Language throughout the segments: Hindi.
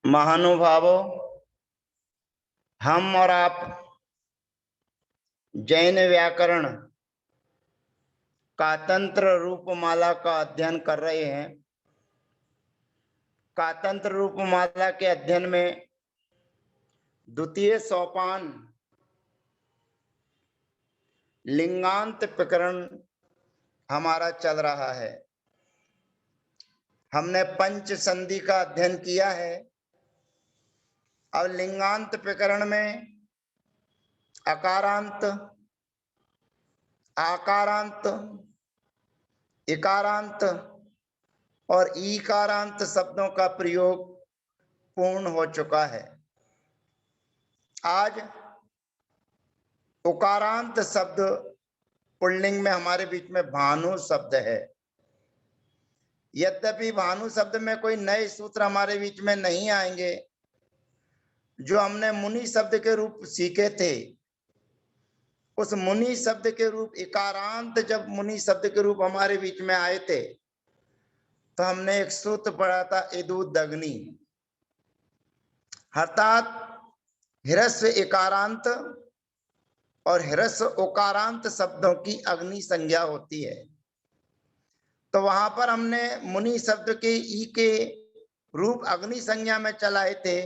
महानुभावों, हम और आप जैन व्याकरण कातंत्र रूपमाला का अध्ययन कर रहे हैं। कातंत्र रूपमाला के अध्ययन में द्वितीय सोपान लिंगांत प्रकरण हमारा चल रहा है। हमने पंच संधि का अध्ययन किया है। अब लिंगांत प्रकरण में अकारांत, आकारांत, इकारांत और ईकारांत शब्दों का प्रयोग पूर्ण हो चुका है। आज उकारांत शब्द पुल्लिंग में हमारे बीच में भानु शब्द है। यद्यपि भानु शब्द में कोई नए सूत्र हमारे बीच में नहीं आएंगे। जो हमने मुनि शब्द के रूप सीखे थे, उस मुनि शब्द के रूप इकारांत जब मुनि शब्द के रूप हमारे बीच में आए थे तो हमने एक सूत्र पढ़ा था, इदुदग्नि, अर्थात ह्रस्व इकारांत और ह्रस्व उकारांत शब्दों की अग्नि संज्ञा होती है। तो वहां पर हमने मुनि शब्द के ई के रूप अग्नि संज्ञा में चलाए थे।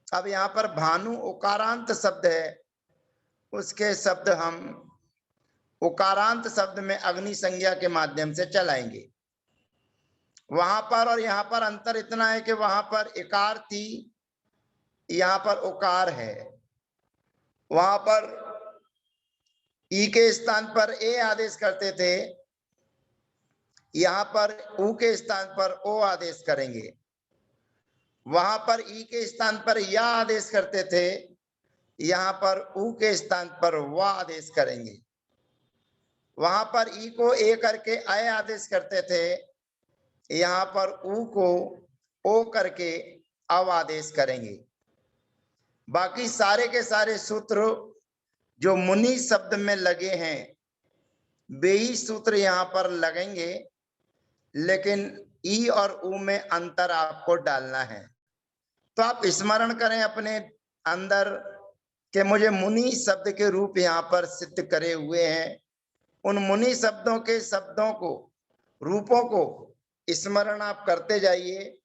अब यहाँ पर भानु उकारांत शब्द है, उसके शब्द हम उकारांत शब्द में अग्नि संज्ञा के माध्यम से चलाएंगे। वहां पर और यहाँ पर अंतर इतना है कि वहां पर इकार थी, यहाँ पर उकार है। वहां पर ई के स्थान पर ए आदेश करते थे, यहाँ पर उ के स्थान पर ओ आदेश करेंगे। वहां पर ई के स्थान पर या आदेश करते थे, यहाँ पर उ के स्थान पर वा आदेश करेंगे। वहां पर ई को ए करके अय आदेश करते थे, यहाँ पर उ को ओ करके अव आदेश करेंगे। बाकी सारे के सारे सूत्र जो मुनि शब्द में लगे हैं वे ही सूत्र यहाँ पर लगेंगे, लेकिन ई और उ में अंतर आपको डालना है। तो आप स्मरण करें अपने अंदर कि मुझे मुनि शब्द के रूप यहाँ पर सिद्ध करे हुए हैं। उन मुनि शब्दों के शब्दों को, रूपों को स्मरण आप करते जाइए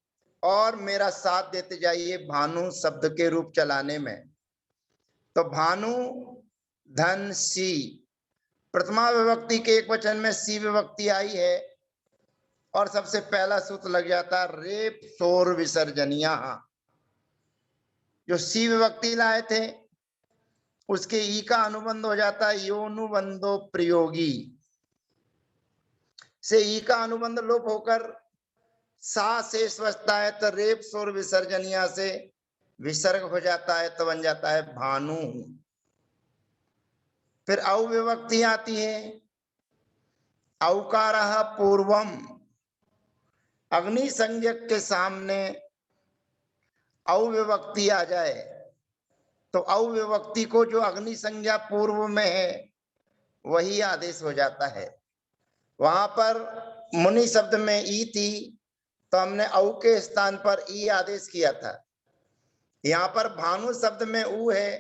और मेरा साथ देते जाइए भानु शब्द के रूप चलाने में। तो भानु धन सी, प्रथमा विभक्ति के एक वचन में सी विभक्ति आई है और सबसे पहला सूत्र लग जाता रेप शोर विसर्जनिया। जो सी विभक्ति लाए थे उसके ई का अनुबंध हो जाता है योनुबंधो प्रयोगी से, ई का अनुबंध लोप होकर सा शेष बचता है। तो रेप शोर विसर्जनिया से विसर्ग हो जाता है तो बन जाता है भानु। फिर औ विभक्ति आती है, औकारः पूर्वम, अग्नि संज्ञक के सामने औ विभक्ति आ जाए तो औ विभक्ति को जो अग्नि संज्ञा पूर्व में है वही आदेश हो जाता है। वहां पर मुनि शब्द में ई थी तो हमने औ के स्थान पर ई आदेश किया था। यहाँ पर भानु शब्द में उ है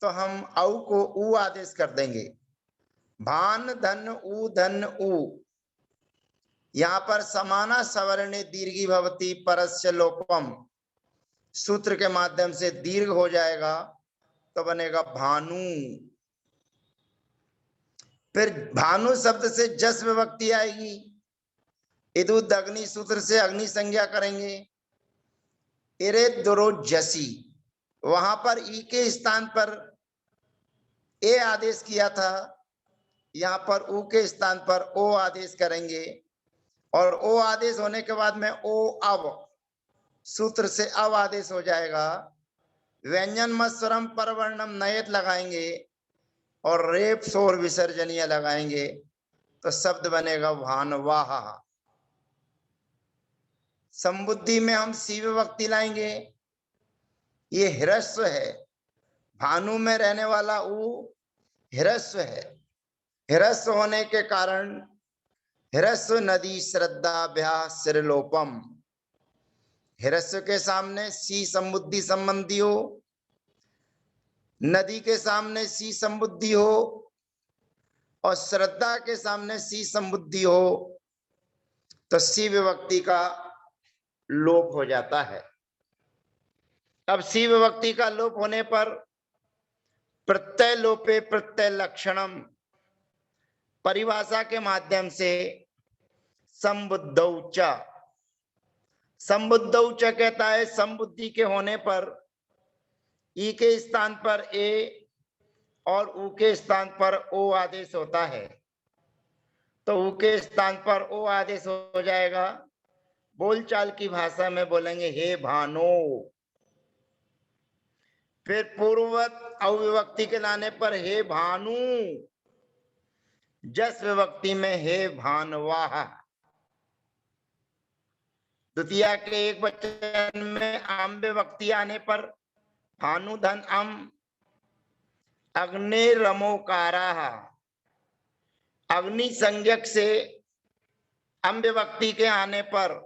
तो हम औ को उ आदेश कर देंगे। भान धन उ धन उ, यहाँ पर समाना सवर्णे दीर्घी भवती परस्य लोपम, सूत्र के माध्यम से दीर्घ हो जाएगा तो बनेगा भानु। फिर भानु शब्द से जस विभक्ति आएगी, इदुद अग्नि सूत्र से अग्नि संज्ञा करेंगे, इरे दुरो जसी, वहां पर ई के स्थान पर ए आदेश किया था, यहाँ पर उ के स्थान पर ओ आदेश करेंगे और ओ आदेश होने के बाद में ओ अव सूत्र से अव आदेश हो जाएगा। व्यंजन मत्स्वरम परवर्णम नयत लगाएंगे और रेप शोर विसर्जनीय लगाएंगे तो शब्द बनेगा भानवाह। संबुद्धि में हम सी विभक्ति लाएंगे, ये ह्रस्व है, भानु में रहने वाला उ ह्रस्व है। ह्रस्व होने के कारण ह्रस्व नदी श्रद्धा ब्याह सिरलोपम, हिरस्व के सामने सी संबुद्धि संबंधी हो, नदी के सामने सी संबुद्धि हो और श्रद्धा के सामने सी संबुद्धि हो तो सी विभक्ति का लोप हो जाता है। अब सी विभक्ति का लोप होने पर प्रत्यय लोपे प्रत्यय लक्षणम परिभाषा के माध्यम से संबुद्धौच, संबुद्धौच कहता है संबुद्धि के होने पर ई के स्थान पर ए और ऊ के स्थान पर ओ आदेश होता है, तो ऊ के स्थान पर ओ आदेश हो जाएगा। बोलचाल की भाषा में बोलेंगे हे भानो। फिर पूर्ववत अविभक्ति के लाने पर हे भानु, जस विभक्ति में हे भानवाह। द्वितीया के एक वचन में आम विभक्ति आने पर भानु धन अम अग्निरमोकारा, अग्नि संज्ञक से अम विभक्ति के आने पर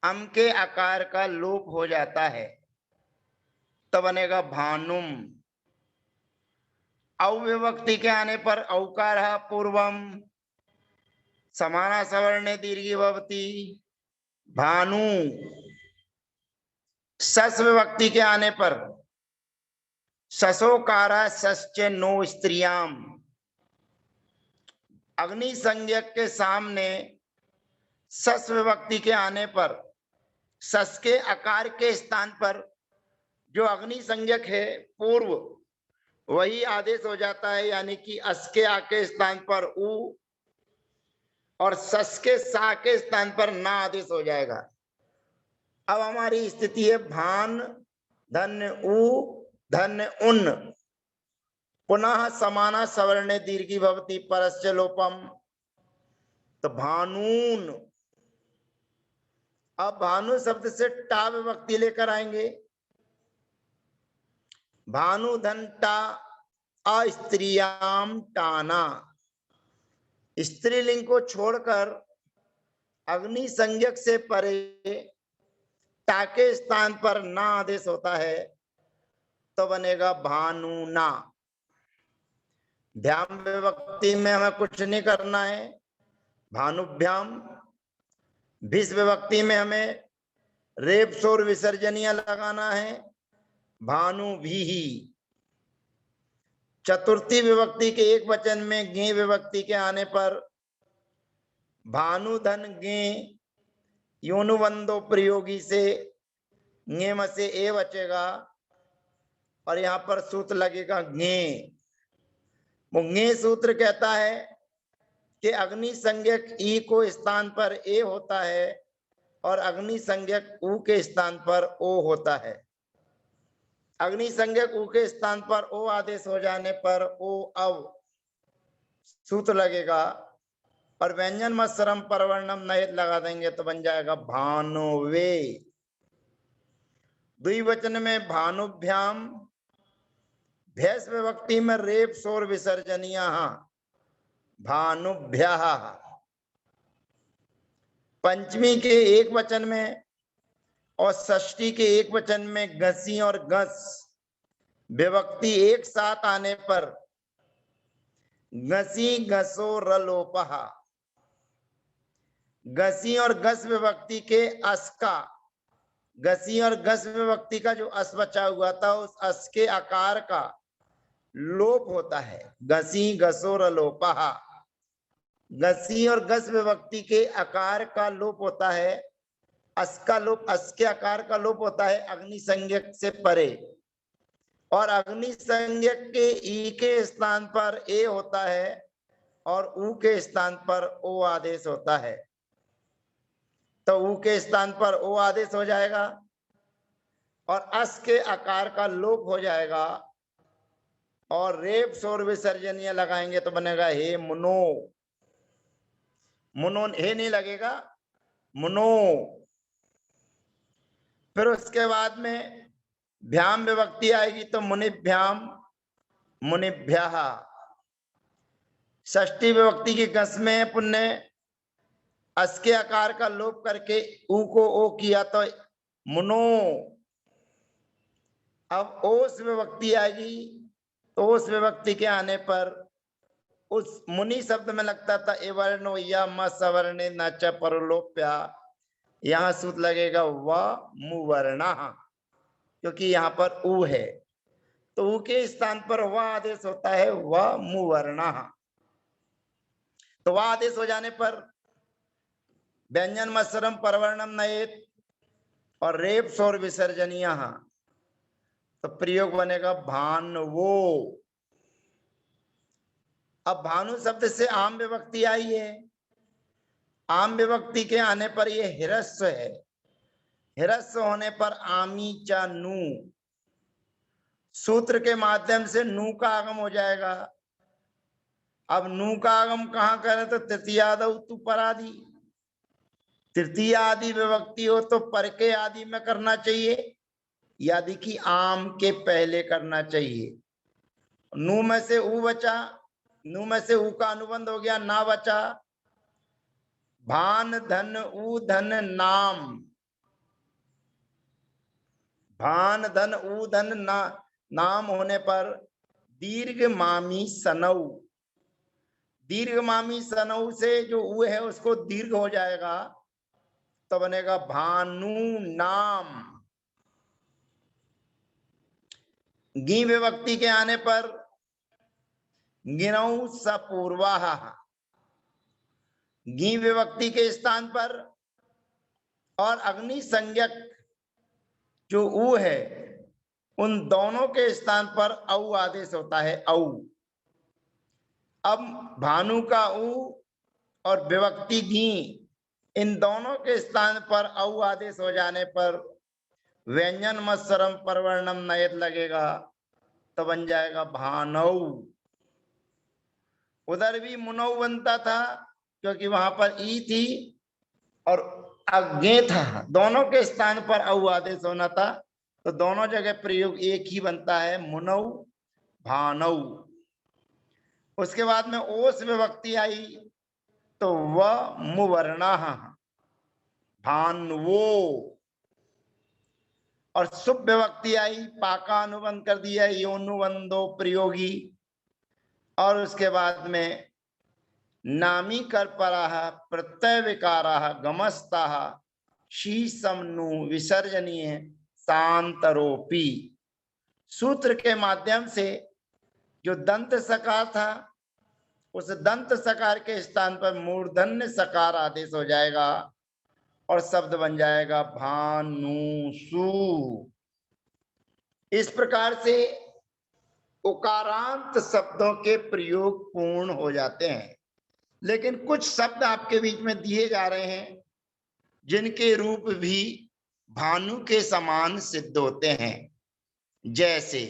अम के आकार का लोप हो जाता है, तो बनेगा भानुम। अविभक्ति के आने पर औकार पूर्वम समाना सवर्ण दीर्घी भवती भानु। सस विभक्ति के आने पर ससोकारा सश्च नो स्त्रियाम, अग्नि संज्ञक के सामने सस विभक्ति के आने पर सस के आकार के स्थान पर जो अग्नि संज्ञक है पूर्व वही आदेश हो जाता है, यानी कि अस के आ के स्थान पर उ और सस के सा के स्थान पर ना आदेश हो जाएगा। अब हमारी स्थिति है भान धन उ धन उन, पुनः समाना सवर्ण दीर्घी भवती परस्य लोपम, तो भानून। अब भानु शब्द से टा विभक्ति लेकर आएंगे, भानु धन टा अस्त्रियाम टाना, स्त्रीलिंग को छोड़कर अग्नि संज्ञक से परे टा के स्थान पर ना आदेश होता है, तो बनेगा भानुना। भ्याम विभक्ति में हमें कुछ नहीं करना है, भानुभ्याम। भिस विभक्ति में हमें रेप शोर विसर्जनीय लगाना है, भानु भी। चतुर्थी विभक्ति के एक वचन में गे विभक्ति के आने पर भानु धन गे योनुबंधो प्रयोगी से गे से ए बचेगा और यहां पर सूत्र लगेगा गे। गे सूत्र कहता है कि अग्नि संज्ञक ई को स्थान पर ए होता है और अग्नि संज्ञक ऊ के स्थान पर ओ होता है। अग्नि संज्ञक ऊ के स्थान पर ओ आदेश हो जाने पर ओ अव सूत्र लगेगा और व्यंजन मत्सरम परवर्णम नहित लगा देंगे तो बन जाएगा भानुवे। द्विवचन में भानुभ्याम, भैंस विभक्ति में रेप शोर विसर्जनीय भानुभ्यः। पंचमी के एक वचन में और षष्ठी के एक वचन में घसी और घस विभक्ति एक साथ आने पर घसी घसो रलोपः। घसी और घस विभक्ति के अस का, घसी और घस विभक्ति का जो अस बचा हुआ था उस अस के आकार का लोप होता है, घसी घसो रलोपः। घसी और घस विभक्ति के आकार का लोप होता है, अस का लोप, अस के आकार का लोप होता है अग्नि संज्ञक से परे और अग्नि संज्ञक के ई के स्थान पर ए होता है और ऊ के स्थान पर ओ आदेश होता है, तो ऊ के स्थान पर ओ आदेश हो जाएगा और अस के आकार का लोप हो जाएगा और रेप शोर विसर्जनीय लगाएंगे तो बनेगा हे मुनो। मुनो हे नहीं लगेगा, मुनो। फिर उसके बाद में भ्याम विभक्ति आएगी तो मुनिभ्याम मुनिभ्यः। षष्ठी विभक्ति की गस में पुण्य अस के आकार का लोप करके ऊ को ओ किया तो मुनो। अब ओस विभक्ति आएगी तो उस विभक्ति के आने पर उस मुनि शब्द में लगता था ए वर्णो या म सवर्णे न च परलोप्या, यहां सूत्र लगेगा व मुवर्णा, क्योंकि यहाँ पर ऊ है तो ऊ के स्थान पर व आदेश होता है व मुवर्णा। तो व आदेश हो जाने पर व्यंजन मत्सरम परवर्णम नयेत और रेप स्वर विसर्जनीय, तो प्रयोग बनेगा भानवो। अब भानु शब्द से आम विभक्ति आई है, आम विभक्ति के आने पर ये हिरस्व है, हिरस्व होने पर आमी चा नू, सूत्र के माध्यम से नू का आगम हो जाएगा। अब नू का आगम कहां करें तो तृतीयादौ तु परादि, तृतीय आदि विभक्ति हो तो पर के आदि में करना चाहिए, यादि कि आम के पहले करना चाहिए। नू में से ऊ बचा, नू में से ऊ का अनुबंध हो गया ना बचा, भान धन ऊ धन नाम, भान धन ऊ धन ना नाम होने पर दीर्घ मामी सनऊ, दीर्घ मामी सनऊ से जो ऊ है उसको दीर्घ हो जाएगा तो बनेगा भानु नाम। गी विभक्ति के आने पर गिनऊ सपूर्वा, गी विभक्ति के स्थान पर और अग्नि संज्ञक जो ऊ है उन दोनों के स्थान पर औ आदेश होता है औ। अब भानु का ऊ और विभक्ति गी इन दोनों के स्थान पर औ आदेश हो जाने पर व्यंजन मत्सरम परवर्णम नयत लगेगा तो बन जाएगा भानऊ। उधर भी मुनऊ बनता था क्योंकि वहां पर ई थी और अज्ञे था, दोनों के स्थान पर औ आदेश होना था तो दोनों जगह प्रयोग एक ही बनता है मुनऊ भानऊ। उसके बाद में ओस विभक्ति आई तो व मुवर्णा भानवो, और शुभ विभक्ति आई पाका अनुबंध कर दिया योनुबंधो प्रयोगी, और उसके बाद में नामी कर पराह प्रत्यय विकाराः गमस्ताः शीसमनु विसर्जनीय सांतरोपी। सूत्र के माध्यम से जो दंत सकार था उस दंत सकार के स्थान पर मूर्धन्य सकार आदेश हो जाएगा और शब्द बन जाएगा भानुसु। इस प्रकार से उकारांत शब्दों के प्रयोग पूर्ण हो जाते हैं। लेकिन कुछ शब्द आपके बीच में दिए जा रहे हैं जिनके रूप भी भानु के समान सिद्ध होते हैं, जैसे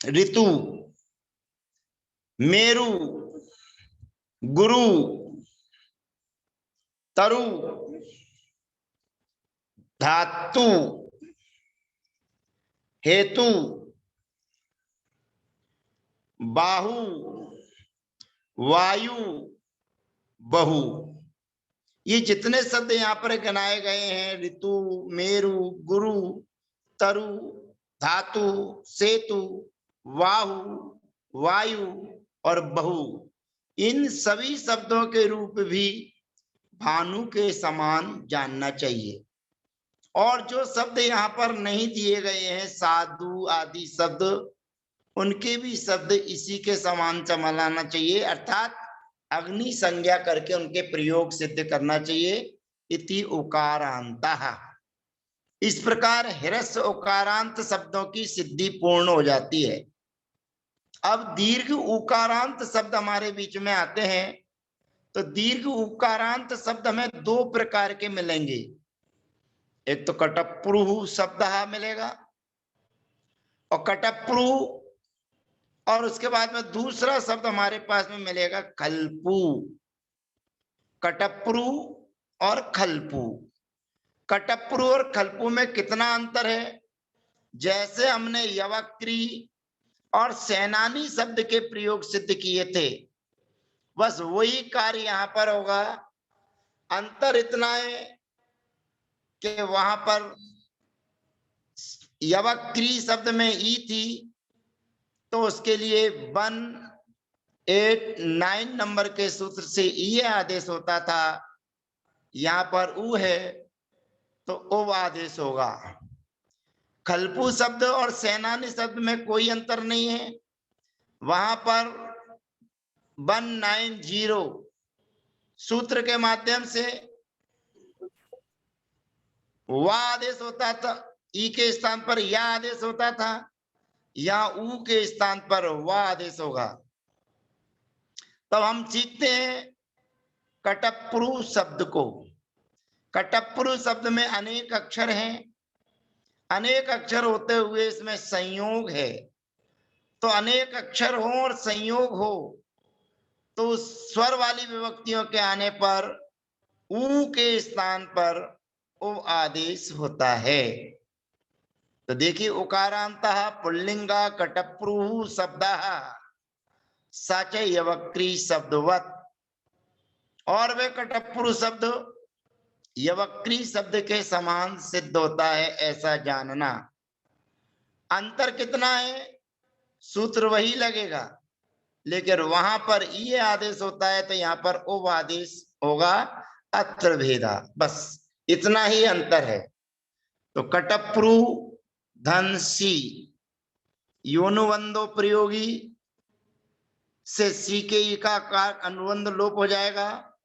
ऋतु, मेरु, गुरु, तरु, धातु, हेतु, बाहु, वायु, बहु। ये जितने शब्द यहाँ पर गिनाए गए हैं ऋतु, मेरु, गुरु, तरु, धातु, सेतु, वाहु, वायु और बहु, इन सभी शब्दों के रूप भी भानु के समान जानना चाहिए। और जो शब्द यहाँ पर नहीं दिए गए हैं साधु आदि शब्द, उनके भी शब्द इसी के समान संभालना चाहिए, अर्थात अग्नि संज्ञा करके उनके प्रयोग सिद्ध करना चाहिए। इति उकारांतः। इस प्रकार हिरस्व उकारांत शब्दों की सिद्धि पूर्ण हो जाती है। अब दीर्घ उकारांत शब्द हमारे बीच में आते हैं तो दीर्घ उकारांत शब्द हमें दो प्रकार के मिलेंगे। एक तो कटप्रुः शब्द मिलेगा और कटप्रुः, और उसके बाद में दूसरा शब्द हमारे पास में मिलेगा खल्पू। कटप्रु और खल्पू, कटप्रु और खल्पू में कितना अंतर है? जैसे हमने यवक्री और सेनानी शब्द के प्रयोग सिद्ध किए थे, बस वही कार्य यहां पर होगा। अंतर इतना है कि वहां पर यवक्री शब्द में ई थी, तो उसके लिए 189 नंबर के सूत्र से ये आदेश होता था। यहां पर उ है तो ओ आदेश होगा। खलपू शब्द और सेनानी शब्द में कोई अंतर नहीं है। वहां पर 190 सूत्र के माध्यम से वा आदेश होता था, ई के स्थान पर या आदेश होता था, या उ के स्थान पर वा आदेश होगा। तब हम सीखते हैं कटप्रु शब्द को। कटप्रु शब्द में अनेक अक्षर हैं, अनेक अक्षर होते हुए इसमें संयोग है। तो अनेक अक्षर हो और संयोग हो तो स्वर वाली विभक्तियों के आने पर उ के स्थान पर उ आदेश होता है। तो देखिए, उकारांतः पुल्लिंगा कटप्रु शब्दः सच यवक्री शब्दवत। और वे कटप्रु शब्द यवक्री शब्द के समान सिद्ध होता है, ऐसा जानना। अंतर कितना है? सूत्र वही लगेगा, लेकिन वहां पर ये आदेश होता है तो यहाँ पर ओ आदेश होगा, अत्र भेदा। बस इतना ही अंतर है। तो कटप्रु धन सी, योनुबंधो प्रयोगी से सी के ई का अनुबंध लोप हो जाएगा।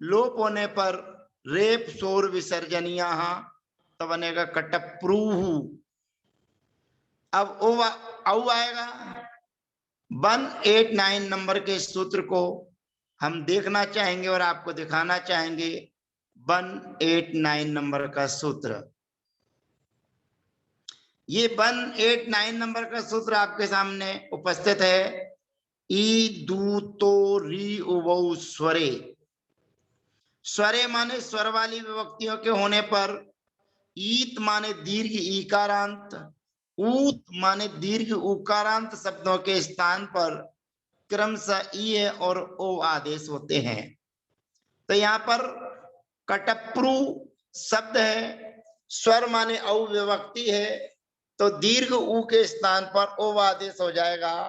लोप होने पर रेप शोर विसर्जनिया तो बनेगा कटप्रूहु। अब औ आएगा। 189 नंबर के सूत्र को हम देखना चाहेंगे और आपको दिखाना चाहेंगे। 189 नंबर का सूत्र, ये 189 नंबर का सूत्र आपके सामने उपस्थित है। ई दूतो री उवौ स्वरे। स्वरे माने स्वर वाली विभक्तियों के होने पर, ईत माने दीर्घ ईकारांत, ऊत माने दीर्घ उकारांत शब्दों के स्थान पर क्रमशः ई और ओ आदेश होते हैं। तो यहाँ पर कटप्रु शब्द है, स्वर माने औ विभक्ति है, तो दीर्घ उ के स्थान पर ओ आदेश हो जाएगा,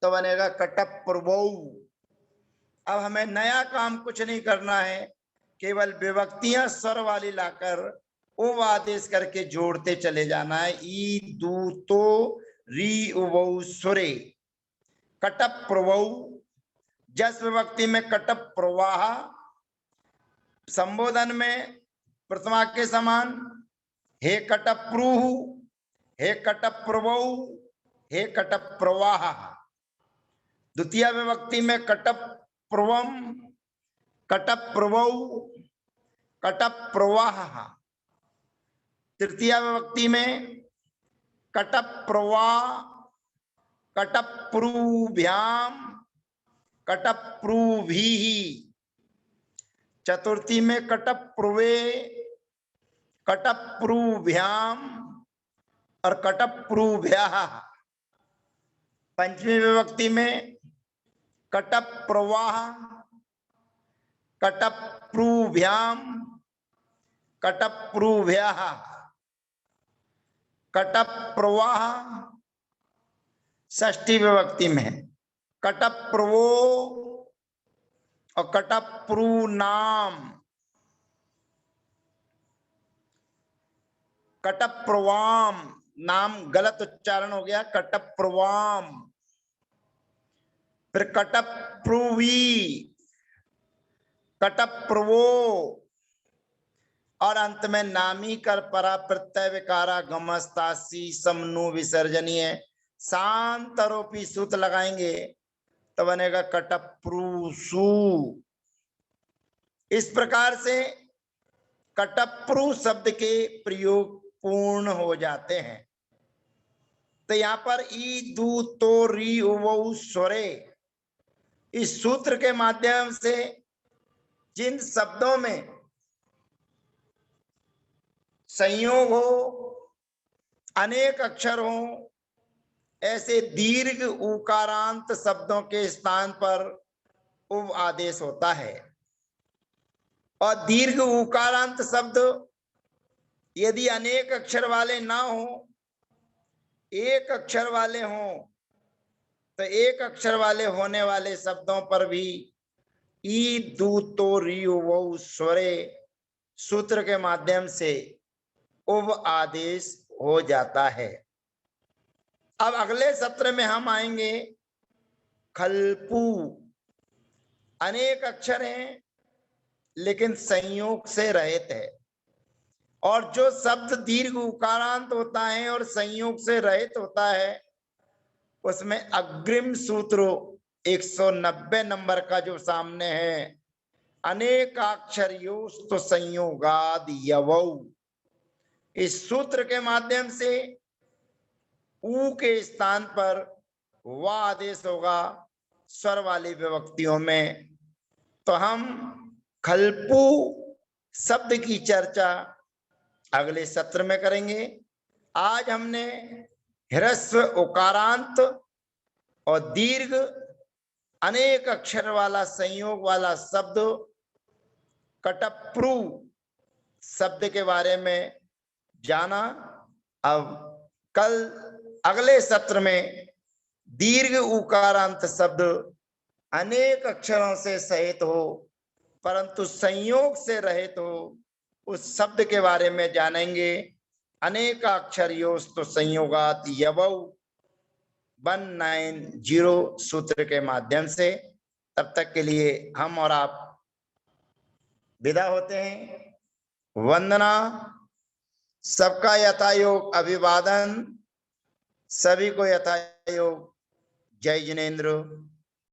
तो बनेगा कटप्रुवौ। अब हमें नया काम कुछ नहीं करना है, केवल विभक्तियां स्वर वाली लाकर ओ आदेश करके जोड़ते चले जाना है। ई दूतो री उवौ सुरे। कटप प्रवौ, जस विभक्ति में कटप प्रवाह, संबोधन में प्रथमा के समान हे कटप प्रूहु, हे कटप प्रवौ, हे कटप प्रवाह। द्वितीय विभक्ति में कटप प्रवम, कटप प्रवौ, कटप प्रवाह। तृतीय विभक्ति में कटप प्रवाह, कटप प्रूभ्याम, कटप प्रूभीहि। चतुर्थी में कटप प्रुवे, कटप प्रूभ्याम और कटप प्रूभ्याः। पंचमी विभक्ति में कटप प्रवाह, कटप प्रूभ्याम, कटप प्रूभ्याः, कटप प्रवाह। षष्ठी विभक्ति में कटप प्रवो और कटप प्रूनाम। कटप प्रवाम, नाम गलत उच्चारण हो गया, कटप प्रवाम। फिर कटप प्रूवी, कटप प्रवो, और अंत में नामी कर परा प्रत्यय विकारा गमस्तासी समनु विसर्जनीय शांत आरोपी सूत्र लगाएंगे तो बनेगा कटप्रूसु। इस प्रकार से कटप्रु शब्द के प्रयोग पूर्ण हो जाते हैं। तो यहां पर ई दू तो री उवौ स्वरे, इस सूत्र के माध्यम से जिन शब्दों में संयोग हो, अनेक अक्षर हो, ऐसे दीर्घ उकारांत शब्दों के स्थान पर उव आदेश होता है। और दीर्घ उकारांत शब्द यदि अनेक अक्षर वाले ना हो, एक अक्षर वाले हों, तो एक अक्षर वाले होने वाले शब्दों पर भी ई दू तो रियु वो स्वरे सूत्र के माध्यम से उव आदेश हो जाता है। अब अगले सत्र में हम आएंगे खलपू। अनेक अक्षर हैं लेकिन संयोग से रहित है, और जो शब्द दीर्घ उकारांत होता है और संयोग से रहित होता है उसमें अग्रिम सूत्र 190 नंबर का जो सामने है, अनेकाक्षरयोस्तु संयोगाद यवौ, इस सूत्र के माध्यम से ऊ के स्थान पर वा आदेश होगा स्वर वाली विभक्तियों में। तो हम खलपू शब्द की चर्चा अगले सत्र में करेंगे। आज हमने ह्रस्व उकारांत और दीर्घ अनेक अक्षर वाला संयोग वाला शब्द कटप्रू शब्द के बारे में जाना। अब कल अगले सत्र में दीर्घ उकारांत शब्द अनेक अक्षरों से सहित हो परंतु संयोग से रहित हो, उस शब्द के बारे में जानेंगे। अनेकाक्षरयोस्तु संयोगात यवौ 190 सूत्र के माध्यम से। तब तक के लिए हम और आप विदा होते हैं। वंदना, सबका यथायोग अभिवादन, सभी को यथायोग जय जिनेन्द्र।